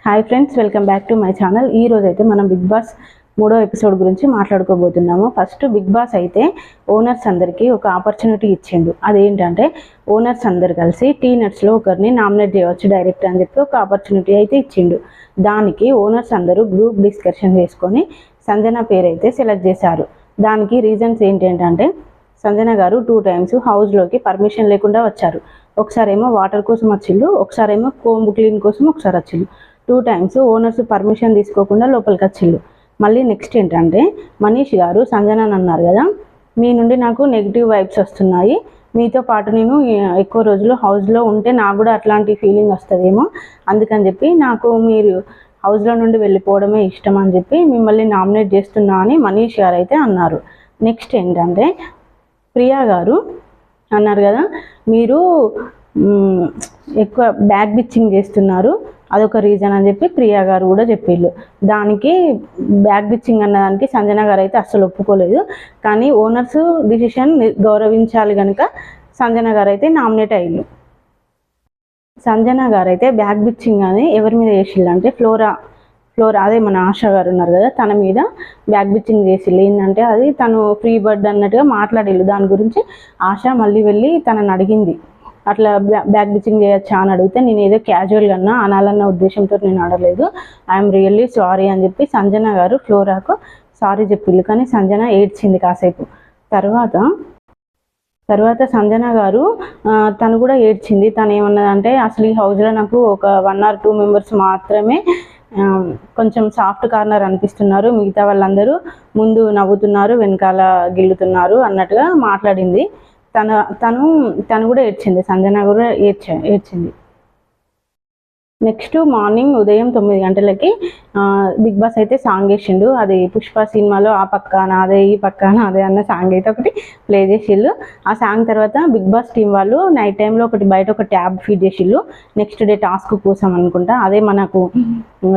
Hi friends, welcome back to my channel. ఈ రోజు అయితే మనం బిగ్ బాస్ 3వ ఎపిసోడ్ గురించి మాట్లాడుకోబోతున్నాము. ఫస్ట్ బిగ్ బాస్ అయితే ఓనర్స్ అందరికీ ఒక ఆపర్చునిటీ ఇచ్చిండు. అదేంటంటే ఓనర్స్ అందరు కలిసి టీ నట్స్లో ఒకరిని నామినేట్ చేయవచ్చు డైరెక్ట్ అని చెప్పి ఒక ఆపర్చునిటీ అయితే ఇచ్చిండు. దానికి ఓనర్స్ అందరూ గ్రూప్ డిస్కషన్ చేసుకొని సంజన పేరు అయితే సెలెక్ట్ చేశారు. దానికి రీజన్స్ ఏంటంటే సంజన గారు 2 times హౌస్లోకి పర్మిషన్ లేకుండా వచ్చారు. ఒకసారేమో వాటర్ కోసం వచ్చిళ్ళు, ఒకసారేమో కోంబు క్లీన్ కోసం ఒకసారి వచ్చిళ్ళు. 2 times ఓనర్స్ పర్మిషన్ తీసుకోకుండా లోపలికి వచ్చిళ్ళు. మళ్ళీ నెక్స్ట్ ఏంటంటే మనీష్ గారు సంజన అన్నారు కదా, మీ నుండి నాకు నెగిటివ్ వైబ్స్ వస్తున్నాయి, మీతో పాటు నేను ఎక్కువ రోజులు హౌస్లో ఉంటే నాకు కూడా అట్లాంటి ఫీలింగ్ వస్తుందేమో, అందుకని చెప్పి నాకు మీరు హౌస్లో నుండి వెళ్ళిపోవడమే ఇష్టం అని చెప్పి మిమ్మల్ని నామినేట్ చేస్తున్నా అని మనీష్ గారు అయితే అన్నారు. నెక్స్ట్ ఏంటంటే ప్రియా గారు అన్నారు కదా, మీరు ఎక్కువ బ్యాక్ బిచ్చింగ్ చేస్తున్నారు, అదొక రీజన్ అని చెప్పి ప్రియా గారు కూడా చెప్పిళ్ళు. దానికి బ్యాక్ బిచ్చింగ్ అన్నదానికి సంజన గారు అయితే అస్సలు ఒప్పుకోలేదు. కానీ ఓనర్స్ డిసిషన్ గౌరవించాలి కనుక సంజన గారు అయితే నామినేట్ అయ్యిళ్ళు. సంజన గారు అయితే బ్యాక్ బిచ్చింగ్ అని ఎవరి మీద చేసిళ్ళు అంటే ఫ్లోరా అదే మన ఆశ గారు ఉన్నారు కదా, తన మీద బ్యాక్ బిచ్చింగ్ చేసిళ్ళు. ఏంటంటే అది తను ఫ్రీ బర్డ్ అన్నట్టుగా మాట్లాడిళ్ళు. దాని గురించి ఆశ మళ్ళీ వెళ్ళి తనని అడిగింది, అట్లా బ్యాక్ బిచ్చింగ్ చేయొచ్చా అని అడిగితే నేను ఏదో క్యాజువల్గా అనాలన్న ఉద్దేశంతో నేను అడగలేదు, ఐఎమ్ రియల్లీ సారీ అని చెప్పి సంజన గారు ఫ్లోరాకు సారీ చెప్పిళ్ళు. కానీ సంజన ఏడ్చింది కాసేపు. తర్వాత సంజన గారు తను కూడా ఏడ్చింది. తను ఏమన్నదంటే అసలు ఈ హౌస్లో నాకు ఒక 1 or 2 members మాత్రమే కొంచెం సాఫ్ట్ కార్నర్ అనిపిస్తున్నారు, మిగతా వాళ్ళందరూ ముందు నవ్వుతున్నారు, వెనకాల గిల్లుతున్నారు అన్నట్టుగా మాట్లాడింది. తను కూడా ఏడ్చింది, సంజన కూడా ఏడ్చింది. నెక్స్ట్ మార్నింగ్ ఉదయం 9 గంటలకి బిగ్ బాస్ అయితే సాంగ్ వేసిండు. అది పుష్ప సినిమాలో ఆ పక్క నాదే ఈ పక్క నాదే అన్న సాంగ్ అయితే ఒకటి ప్లే చేసిళ్ళు. ఆ సాంగ్ తర్వాత బిగ్ బాస్ టీం వాళ్ళు నైట్ టైంలో బయట ఒక ట్యాబ్ ఫీడ్ చేసిళ్ళు, నెక్స్ట్ డే టాస్క్ కోసం అనుకుంటా. అదే మనకు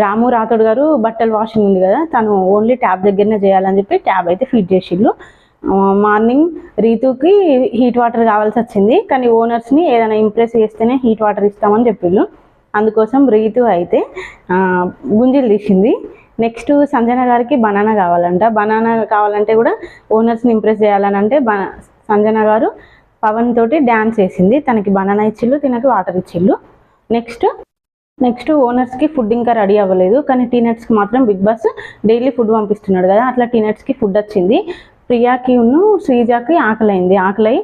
రాము రాథోడ్ గారు బట్టలు వాషింగ్ ఉంది కదా, తను ఓన్లీ ట్యాబ్ దగ్గరనే చేయాలని చెప్పి ట్యాబ్ అయితే ఫీడ్ చేసిళ్ళు. మార్నింగ్ రీతుకి హీట్ వాటర్ కావాల్సి వచ్చింది, కానీ ఓనర్స్ని ఏదైనా ఇంప్రెస్ చేస్తేనే హీట్ వాటర్ ఇస్తామని చెప్పిళ్ళు. అందుకోసం రీతు అయితే గుంజీలు తీసింది. నెక్స్ట్ సంజన గారికి బనానా కావాలంటే కూడా ఓనర్స్ని ఇంప్రెస్ చేయాలని అంటే సంజన గారు పవన్ తోటి డ్యాన్స్ వేసింది. తనకి బనానా ఇచ్చిళ్ళు, తినకి వాటర్ ఇచ్చిళ్ళు. నెక్స్ట్ ఓనర్స్కి ఫుడ్ ఇంకా రెడీ అవ్వలేదు, కానీ టీనట్స్కి మాత్రం బిగ్ బాస్ డైలీ ఫుడ్ పంపిస్తున్నాడు కదా, అట్లా టీనట్స్కి ఫుడ్ వచ్చింది. ప్రియాకి శ్రీజాకి ఆకలై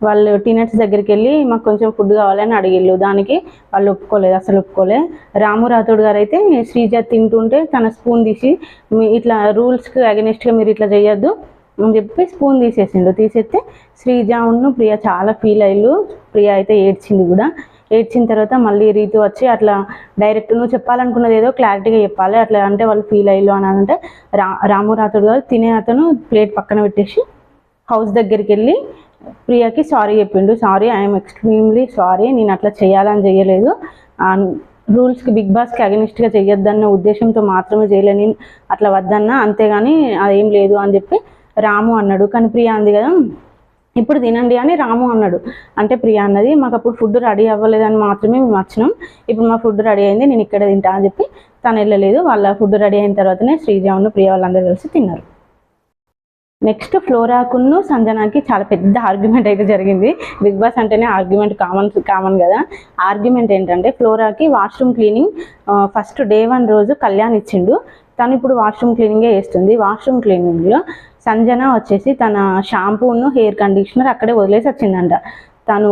వాళ్ళు టీనట్స్ దగ్గరికి వెళ్ళి మాకు కొంచెం ఫుడ్ కావాలని అడిగిళ్ళు. దానికి వాళ్ళు అసలు ఒప్పుకోలే. రాము రాథోడ్ గారు అయితే శ్రీజ తింటుంటే తన స్పూన్ తీసి ఇట్లా రూల్స్కి అగెనిస్ట్గా మీరు ఇట్లా చేయొద్దు అని చెప్పి స్పూన్ తీసేస్తే శ్రీజ ప్రియ చాలా ఫీల్ అయ్యిళ్ళు. ప్రియ అయితే ఏడ్చింది కూడా. ఏడ్చిన తర్వాత మళ్ళీ రీతు వచ్చి అట్లా డైరెక్ట్ నువ్వు చెప్పాలనుకున్నది ఏదో క్లారిటీగా చెప్పాలి, అట్లా అంటే వాళ్ళు ఫీల్ అయ్యిళ్ళు అని అంటే రాము రాథోడ్ గారు తినే అతను ప్లేట్ పక్కన పెట్టేసి హౌస్ దగ్గరికి వెళ్ళి ప్రియకి సారీ చెప్పిండు. సారీ, ఐఎమ్ ఎక్స్ట్రీమ్లీ సారీ, నేను అట్లా చేయలేదు, రూల్స్కి బిగ్ బాస్కి అగెనిస్ట్గా చేయొద్దన్న ఉద్దేశంతో మాత్రమే చేయలే, నేను అట్లా వద్దన్నా, అంతేగాని అదేం లేదు అని చెప్పి రాము అన్నాడు. కానీ ప్రియ అంది కదా ఇప్పుడు తినండి అని రాము అన్నాడు. అంటే ప్రియ అన్నది మాకు అప్పుడు ఫుడ్ రెడీ అవ్వలేదని మాత్రమే మేము వచ్చినాం, ఇప్పుడు మా ఫుడ్ రెడీ అయింది, నేను ఇక్కడ తింటా అని చెప్పి తను వెళ్ళలేదు. వాళ్ళ ఫుడ్ రెడీ అయిన తర్వాతనే శ్రీజాను ప్రియ వాళ్ళందరూ కలిసి తిన్నారు. నెక్స్ట్ ఫ్లోరాకును సంజనాకి చాలా పెద్ద ఆర్గ్యుమెంట్ అయితే జరిగింది. బిగ్ బాస్ అంటేనే ఆర్గ్యుమెంట్ కామన్ కదా. ఆర్గ్యుమెంట్ ఏంటంటే ఫ్లోరాకి వాష్రూమ్ క్లీనింగ్ ఫస్ట్ డే 1 రోజు కళ్యాణ్ ఇచ్చిండు, తను ఇప్పుడు వాష్రూమ్ క్లీనింగే చేస్తుంది. వాష్రూమ్ క్లీనింగ్లో సంజన వచ్చేసి తన షాంపూను హెయిర్ కండిషనర్ అక్కడే వదిలేసి వచ్చిందంట. తను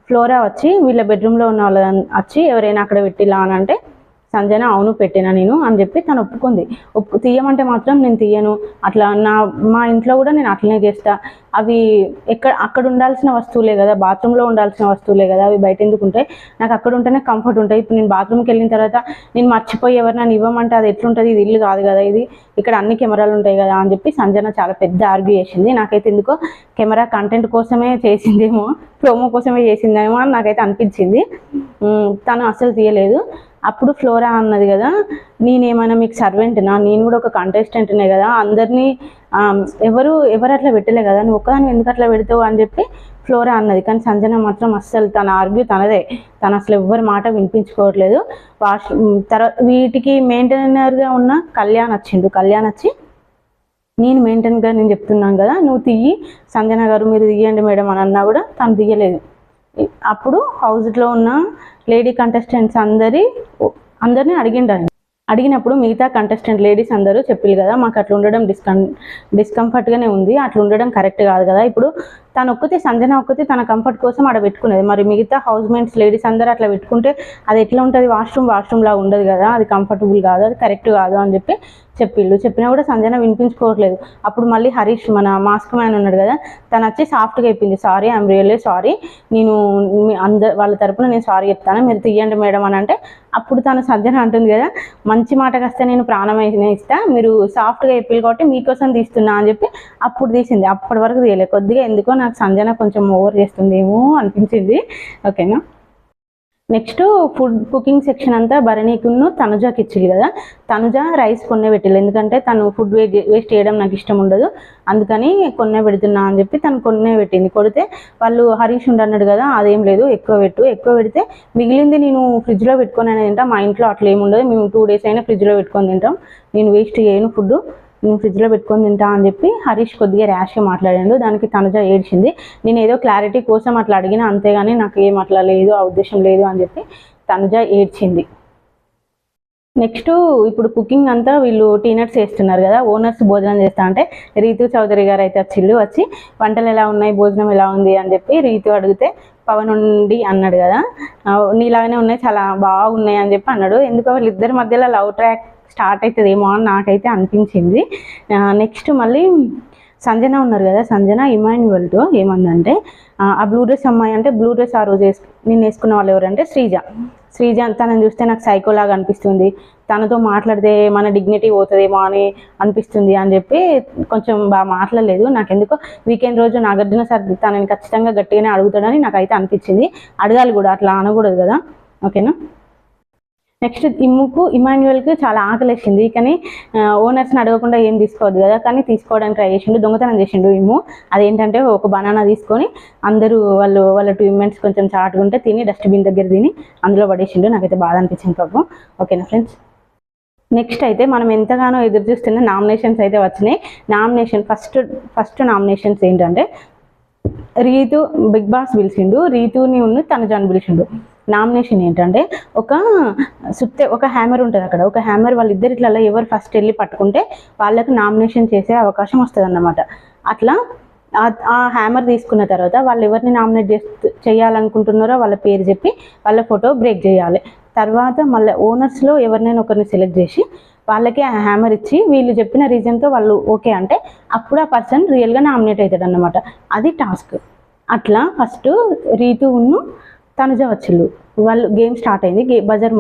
ఫ్లోరా వచ్చి వీళ్ళ బెడ్రూమ్లో ఉన్న వాళ్ళని వచ్చి ఎవరైనా అక్కడ పెట్టిలా అని అంటే సంజన అవును పెట్టినా నేను అని చెప్పి తను ఒప్పుకుంది. తీయమంటే మాత్రం నేను తీయను, అట్లా మా ఇంట్లో కూడా నేను అట్లనే చేస్తా, అవి అక్కడ ఉండాల్సిన వస్తువులే కదా, బాత్రూంలో ఉండాల్సిన వస్తువులే కదా, అవి బయట ఎందుకు ఉంటాయి, నాకు అక్కడ ఉంటేనే కంఫర్ట్ ఉంటాయి, ఇప్పుడు నేను బాత్రూమ్కి వెళ్ళిన తర్వాత నేను మర్చిపోయి ఎవరినైనా ఇవ్వమంటే అది ఎట్లుంటుంది, ఇది ఇల్లు కాదు కదా, ఇది ఇక్కడ అన్ని కెమెరాలు ఉంటాయి కదా అని చెప్పి సంజన చాలా పెద్ద ఆర్గ్యూ చేసింది. నాకైతే ఎందుకో కెమెరా కంటెంట్ కోసమే చేసిందేమో, ప్రోమో కోసమే చేసిందేమో అని నాకైతే అనిపించింది. తను అసలు తీయలేదు. అప్పుడు ఫ్లోరా అన్నది కదా, నేనేమైనా మీకు సర్వెంట్నా, నేను కూడా ఒక కంటెస్టెంట్నే కదా, అందరినీ ఎవరు అట్లా పెట్టలే కదా, నువ్వు ఒక్కదాన్ని ఎందుకు అట్లా పెడతావు అని చెప్పి ఫ్లోరా అన్నది. కానీ సంజన మాత్రం అస్సలు తన ఆర్గ్యూ తనదే, తను అసలు ఎవ్వరి మాట వినిపించుకోవట్లేదు. తర్వాత వీటికి మెయింటైనర్గా ఉన్న కళ్యాణ్ వచ్చిండు. కళ్యాణ్ వచ్చి నేను చెప్తున్నాను కదా, నువ్వు తీయి సంజన గారు, మీరు తీయండి మేడం అని అన్నా కూడా తను తీయలేదు. అప్పుడు హౌస్లో ఉన్న లేడీ కంటెస్టెంట్స్ అందరినీ అడిగినప్పుడు మిగతా కంటెస్టెంట్ లేడీస్ అందరూ చెప్పారు కదా, మాకు అట్లా ఉండడం డిస్కంఫర్ట్గానే ఉంది, అట్లా ఉండడం కరెక్ట్ కాదు కదా. ఇప్పుడు సంజన ఒక్కతే తన కంఫర్ట్ కోసం అక్కడ పెట్టుకునేది, మరి మిగతా హౌస్ మేట్స్ లేడీస్ అందరూ అట్లా పెట్టుకుంటే అది ఎట్లా ఉంటుంది, వాష్రూమ్ లాగా ఉండదు కదా, అది కంఫర్టబుల్ కాదు, అది కరెక్ట్ కాదు అని చెప్పినా కూడా సంజన వినిపించుకోవట్లేదు. అప్పుడు మళ్ళీ హరీష్ మన మాస్క్ మ్యాన్ ఉన్నాడు కదా, తను వచ్చి సాఫ్ట్గా చెప్పింది, సారీ ఐఎమ్ రియల్లీ సారీ, నేను వాళ్ళ తరపున నేను సారీ చెప్తాను, మీరు తీయండి మేడం అని అంటే, అప్పుడు తను సంజన అంటుంది కదా, మంచి మాటకు వస్తే నేను ప్రాణమైన ఇస్తా, మీరు సాఫ్ట్గా చెప్పారు కాబట్టి మీకోసం తీస్తున్నా అని చెప్పి అప్పుడు తీసింది. అప్పటి వరకు తీయలేదు. కొద్దిగా ఎందుకో నాకు సంజన కొంచెం ఓవర్ చేస్తుందేమో అనిపించింది. ఓకేనా. నెక్స్ట్ ఫుడ్ కుకింగ్ సెక్షన్ అంతా భరణికును తనుజాకి ఇచ్చింది కదా, తనుజ రైస్ కొన్నే పెట్టిల్లు, ఎందుకంటే తను ఫుడ్ వేస్ట్ చేయడం నాకు ఇష్టం ఉండదు, అందుకని కొన్నే పెడుతున్నా అని చెప్పి తను కొన్నే పెట్టింది. కొడితే వాళ్ళు హరీష్ అన్నాడు కదా, అదేం లేదు ఎక్కువ పెడితే మిగిలింది నేను ఫ్రిడ్జ్లో పెట్టుకొని అనేది తింటాం, మా ఇంట్లో అట్లా ఏముండదు, మేము 2 days అయినా ఫ్రిడ్జ్లో పెట్టుకొని తింటాం, నేను వేస్ట్ చేయను ఫుడ్, నేను ఫ్రిడ్జ్లో పెట్టుకొని తింటా అని చెప్పి హరీష్ కొద్దిగా ర్యాష్గా మాట్లాడాడు. దానికి తనుజ ఏడ్చింది. నేను ఏదో క్లారిటీ కోసం అట్లా అడిగినా, అంతేగాని నాకు ఏం అట్లా లేదు, ఆ ఉద్దేశం లేదు అని చెప్పి తనుజ ఏడ్చింది. నెక్స్ట్ ఇప్పుడు కుకింగ్ అంతా వీళ్ళు టీనట్స్ వేస్తున్నారు కదా, ఓనర్స్ భోజనం చేస్తా అంటే రీతు చౌదరి గారు అయితే వచ్చి వంటలు ఎలా ఉన్నాయి, భోజనం ఎలా ఉంది అని చెప్పి రీతు అడిగితే పవన్ ఉండి అన్నాడు కదా, నీలాగానే ఉన్నాయి, చాలా బాగున్నాయి అని చెప్పి అన్నాడు. ఎందుకో వాళ్ళిద్దరి మధ్యలో లవ్ ట్రాక్ స్టార్ట్ అవుతుందేమో అని నాకైతే అనిపించింది. నెక్స్ట్ మళ్ళీ సంజన ఉన్నారు కదా, సంజన ఇమాన్యువల్తో ఏమందంటే, ఆ బ్లూ డ్రెస్ అమ్మాయి అంటే బ్లూ డ్రెస్ ఆ రోజు నేను వేసుకున్న వాళ్ళు ఎవరంటే శ్రీజ తనని చూస్తే నాకు సైకోలాగా అనిపిస్తుంది, తనతో మాట్లాడితే మన డిగ్నిటీ పోతుందేమో అని అనిపిస్తుంది అని చెప్పి కొంచెం బాగా మాట్లాడలేదు. నాకు ఎందుకో వీకెండ్ రోజు నాగార్జున సార్ తనని ఖచ్చితంగా గట్టిగానే అడుగుతాడని నాకైతే అనిపించింది. అడగాలి కూడా, అట్లా అనకూడదు కదా. ఓకేనా. నెక్స్ట్ ఇమాన్యువల్కి చాలా ఆకలేసింది, కానీ ఓనర్స్ని అడగకుండా ఏం తీసుకోవద్దు కదా, కానీ తీసుకోవడానికి ట్రై చేసిండు, దొంగతనం చేసిండు అదేంటంటే ఒక బనానా తీసుకొని అందరూ వాళ్ళ 2 members కొంచెం చాటుకుంటే తిని డస్ట్బిన్ దగ్గర తిని అందులో పడేసిండు. నాకైతే బాధ అనిపించింది పాపం. ఓకేనా ఫ్రెండ్స్. నెక్స్ట్ అయితే మనం ఎంతగానో ఎదురు చూస్తున్న నామినేషన్స్ అయితే వచ్చినాయి. ఫస్ట్ నామినేషన్స్ ఏంటంటే, రీతు బిగ్ బాస్ పిలిచిండు, రీతుని తనుజాని పిలిచిండు. నామినేషన్ ఏంటంటే, ఒక హ్యామర్ ఉంటుంది అక్కడ, ఒక హ్యామర్ వాళ్ళిద్దరిట్లలో ఎవరు ఫస్ట్ వెళ్ళి పట్టుకుంటే వాళ్ళకు నామినేషన్ చేసే అవకాశం వస్తుంది అన్నమాట. అట్లా ఆ హ్యామర్ తీసుకున్న తర్వాత వాళ్ళు ఎవరిని నామినేట్ చేయాలనుకుంటున్నారో వాళ్ళ పేరు చెప్పి వాళ్ళ ఫోటో బ్రేక్ చేయాలి. తర్వాత మళ్ళీ ఓనర్స్లో ఎవరినైనా ఒకరిని సెలెక్ట్ చేసి వాళ్ళకి ఆ హ్యామర్ ఇచ్చి వీళ్ళు చెప్పిన రీజన్తో వాళ్ళు ఓకే అంటే అప్పుడు ఆ పర్సన్ రియల్గా నామినేట్ అవుతాడు అన్నమాట. అది టాస్క్. అట్లా ఫస్ట్ రీతును తనుజ వచ్చిళ్ళు, వాళ్ళు గేమ్ స్టార్ట్ అయింది, బజర్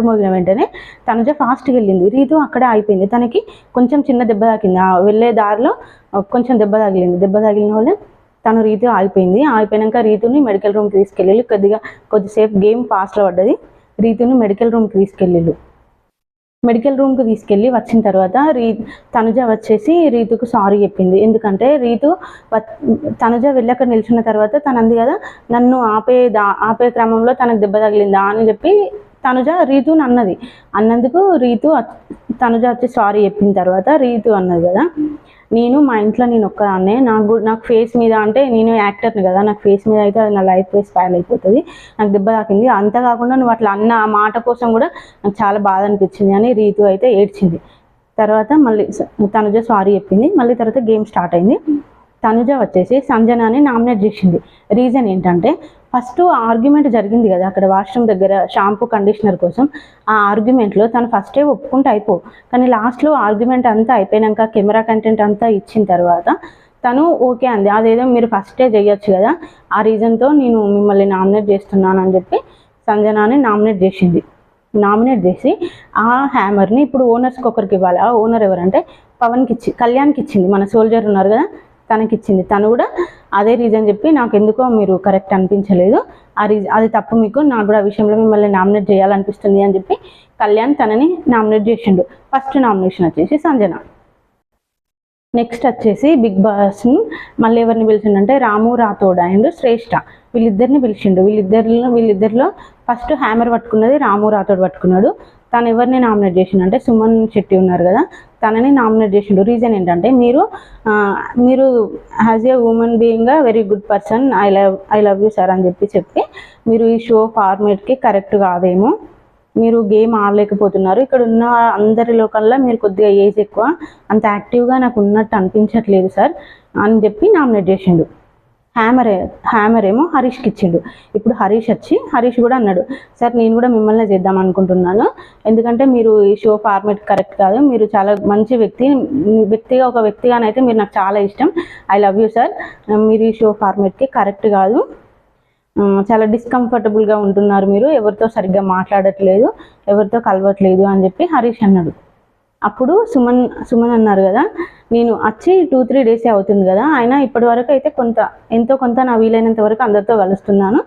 మోగిన వెంటనే తనుజ ఫాస్ట్గా వెళ్ళింది, రీతు అక్కడే అయిపోయింది. తనకి కొంచెం చిన్న దెబ్బ తాకింది, వెళ్ళే దారిలో కొంచెం దెబ్బ తగిలిన వల్ల తను రీతు అయిపోయినాక రీతుని మెడికల్ రూమ్కి తీసుకెళ్ళి కొద్దిసేపు గేమ్ ఫాస్ట్లో పడ్డది. రీతుని మెడికల్ రూమ్కి తీసుకెళ్ళి వచ్చిన తర్వాత తనుజ వచ్చేసి రీతుకు సారీ చెప్పింది. ఎందుకంటే తనుజ వెళ్ళి అక్కడ నిల్చున్న తర్వాత తను అంది కదా, నన్ను ఆపే క్రమంలో తనకు దెబ్బ తగిలిందా అని చెప్పి తనుజ రీతుని అన్నందుకు తనుజ వచ్చి సారీ చెప్పిన తర్వాత రీతు అన్నది కదా, మా ఇంట్లో నేను ఒక్కదాన్నే, నాకు ఫేస్ మీద అంటే నేను యాక్టర్ని కదా, నాకు ఫేస్ మీద అయితే నా లైఫ్ స్పాయిల్ అయిపోతుంది, నాకు దెబ్బ తాకింది, అంతా కాకుండా నువ్వు అట్లా అన్న ఆ మాట కోసం కూడా నాకు చాలా బాధ అనిపించింది అని రీతు అయితే ఏడ్చింది. తర్వాత మళ్ళీ తనుజ సారీ చెప్పింది. మళ్ళీ తర్వాత గేమ్ స్టార్ట్ అయింది. తనుజ వచ్చేసి సంజనాని నామినేట్ చేసింది. రీజన్ ఏంటంటే, ఫస్ట్ ఆర్గ్యుమెంట్ జరిగింది కదా అక్కడ వాష్రూమ్ దగ్గర షాంపూ కండిషనర్ కోసం, ఆ ఆర్గ్యుమెంట్లో తను ఫస్టే ఒప్పుకుంటే కానీ లాస్ట్లో ఆర్గ్యుమెంట్ అంతా అయిపోయాక కెమెరా కంటెంట్ అంతా ఇచ్చిన తర్వాత తను ఓకే అంది. అదేదో మీరు ఫస్టే చేయొచ్చు కదా, ఆ రీజన్తో నేను మిమ్మల్ని నామినేట్ చేస్తున్నాను అని చెప్పి సంజనాని నామినేట్ చేసి ఆ హ్యామర్ని ఇప్పుడు ఓనర్స్కి ఒకరికి ఇవ్వాలి. ఆ ఓనర్ ఎవరంటే కళ్యాణ్కి ఇచ్చింది. మన సోల్జర్ ఉన్నారు కదా, తనకిచ్చింది. తను కూడా అదే రీజన్ చెప్పి నాకు ఎందుకో మీరు కరెక్ట్ అనిపించలేదు, అది తప్పు, మీకు నాకు కూడా ఆ విషయంలో మిమ్మల్ని నామినేట్ చేయాలనిపిస్తుంది అని చెప్పి కళ్యాణ్ తనని నామినేట్ చేసిండు. ఫస్ట్ నామినేషన్ వచ్చేసి సంజన. నెక్స్ట్ వచ్చేసి బిగ్ బాస్ని మళ్ళీ ఎవరిని పిలిచిండంటే రాము రాథోడ్ అండ్ శ్రేష్ఠ వీళ్ళిద్దరిని పిలిచిండు. వీళ్ళిద్దరిలో ఫస్ట్ హ్యామర్ పట్టుకున్నది రాము రాథోడ్ పట్టుకున్నాడు. తను ఎవరిని నామినేట్ చేసిండంటే సుమన్ శెట్టి ఉన్నారు కదా, తనని నామినేట్ చేసిండు. రీజన్ ఏంటంటే మీరు as a women being very good person, I love you sir అని చెప్పి మీరు ఈ షో ఫార్మేట్కి కరెక్ట్ కాదేమో, మీరు గేమ్ ఆడలేకపోతున్నారు, ఇక్కడ ఉన్న అందరిలో కల్లా మీరు కొద్దిగా ఏజ్ ఎక్కువ, అంత యాక్టివ్గా నాకు ఉన్నట్టు అనిపించట్లేదు సార్ అని చెప్పి నామినేట్ చేసిండు. హ్యామర్ ఏమో హరీష్కి ఇచ్చిండు. ఇప్పుడు హరీష్ కూడా అన్నాడు, సార్ నేను కూడా మిమ్మల్ని చేద్దాం అనుకుంటున్నాను, ఎందుకంటే మీరు ఈ షో ఫార్మేట్ కరెక్ట్ కాదు, మీరు చాలా మంచి ఒక వ్యక్తిగానైతే మీరు నాకు చాలా ఇష్టం, ఐ లవ్ యూ సార్, మీరు ఈ షో ఫార్మేట్కి కరెక్ట్ కాదు, చాలా డిస్కంఫర్టబుల్గా ఉంటున్నారు, మీరు ఎవరితో సరిగ్గా మాట్లాడట్లేదు, ఎవరితో కలవట్లేదు అని చెప్పి హరీష్ అన్నాడు. అప్పుడు సుమన్ అన్నారు కదా, నేను వచ్చి 2-3 డేసే అవుతుంది కదా, అయినా ఇప్పటి వరకు అయితే ఎంతో కొంత నా వీలైనంత వరకు అందరితో కలుస్తున్నాను,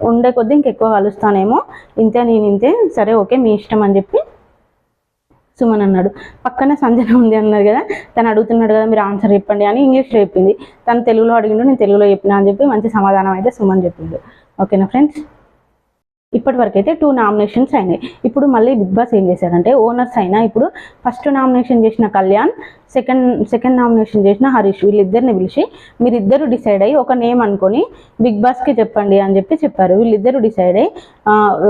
ఉండే కొద్దీ ఇంకెక్కువ కలుస్తానేమో, నేను ఇంతే, సరే ఓకే మీ ఇష్టం అని చెప్పి సుమన్ అన్నాడు. పక్కన సంజన ఉంది అన్నారు కదా, తను అడుగుతున్నాడు కదా మీరు ఆన్సర్ చెప్పండి అని ఇంగ్లీష్లో చెప్పింది. తను తెలుగులో అడిగిండు, నేను తెలుగులో చెప్పినా అని చెప్పి మంచి సమాధానం అయితే సుమన్ చెప్పిండు. ఓకేనా ఫ్రెండ్స్, ఇప్పటి వరకు అయితే 2 నామినేషన్స్ అయినాయి. ఇప్పుడు మళ్ళీ బిగ్ బాస్ ఏం చేశారంటే ఓనర్స్ అయినా ఇప్పుడు ఫస్ట్ నామినేషన్ చేసిన కళ్యాణ్, సెకండ్ నామినేషన్ చేసిన హరీష్, వీళ్ళిద్దరిని పిలిచి మీరిద్దరు డిసైడ్ అయ్యి ఒక నేమ్ అనుకొని బిగ్ బాస్కి చెప్పండి అని చెప్పారు. వీళ్ళిద్దరు డిసైడ్ అయ్యి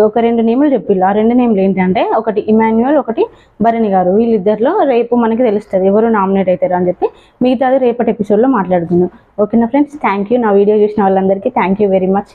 ఒక 2 నేములు చెప్పిళ్ళు. ఆ 2 నేములు ఏంటంటే ఒకటి ఇమాన్యుయల్, ఒకటి భరణి గారు. వీళ్ళిద్దరిలో రేపు మనకి తెలుస్తుంది ఎవరు నామినేట్ అవుతారు అని చెప్పి, మిగతాది రేపటి ఎపిసోడ్లో మాట్లాడుకుందాం. ఓకేనా ఫ్రెండ్స్, థ్యాంక్ యూ. నా వీడియో చూసిన వాళ్ళందరికీ థ్యాంక్ యూ వెరీ మచ్.